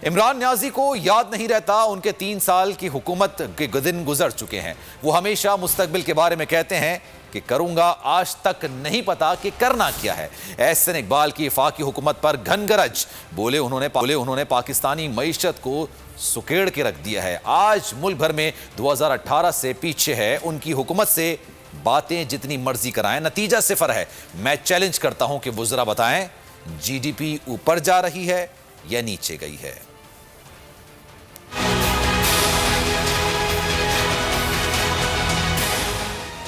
इमरान न्याजी को याद नहीं रहता उनके 3 साल की हुकूमत के दिन गुजर चुके हैं। वो हमेशा मुस्तकबिल के बारे में कहते हैं कि करूंगा, आज तक नहीं पता कि करना क्या है। एहसन इकबाल की वफाकी हुकूमत पर घनगरज बोले उन्होंने पाकिस्तानी मईशत को सुकेड़ के रख दिया है। आज मुल्क भर में 2018 से पीछे है। उनकी हुकूमत से बातें जितनी मर्जी कराएं, नतीजा सिफर है। मैं चैलेंज करता हूं कि वो जरा बताएं, जीडीपी ऊपर जा रही है या नीचे गई है?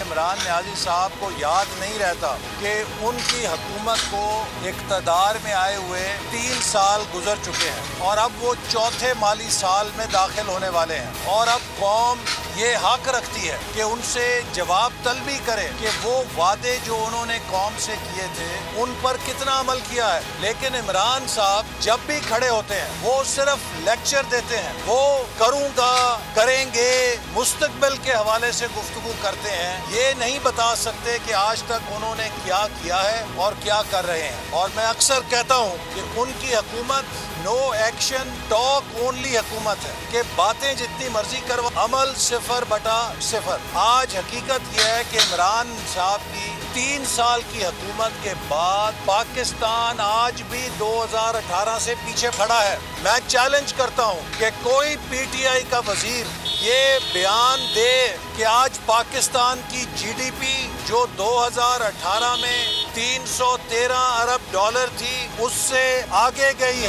इमरान न्याजी साहब को याद नहीं रहता कि उनकी हुकूमत को इक़्तिदार में आए हुए 3 साल गुजर चुके हैं और अब वो चौथे माली साल में दाखिल होने वाले हैं। और अब कौम ये हक रखती है कि उनसे जवाब तलबी करे कि वो वादे जो उन्होंने कौम से किए थे उन पर कितना अमल किया है। लेकिन इमरान साहब जब भी खड़े होते हैं वो सिर्फ लेक्चर देते हैं। वो करूंगा, करेंगे, मुस्तकबिल के हवाले से गुफ्तगू करते हैं। ये नहीं बता सकते कि आज तक उन्होंने क्या किया है और क्या कर रहे हैं। और मैं अक्सर कहता हूँ कि उनकी हुकूमत नो एक्शन टॉक ओनली हुकूमत है कि बातें जितनी मर्जी करवा, अमल 0/0। आज हकीकत यह है कि इमरान साहब की 3 साल की हुकूमत के बाद पाकिस्तान आज भी 2018 से पीछे खड़ा है। मैं चैलेंज करता हूं कि कोई पीटीआई का वजीर ये बयान दे कि आज पाकिस्तान की जीडीपी जो 2018 में $313 अरब थी उससे आगे गई है।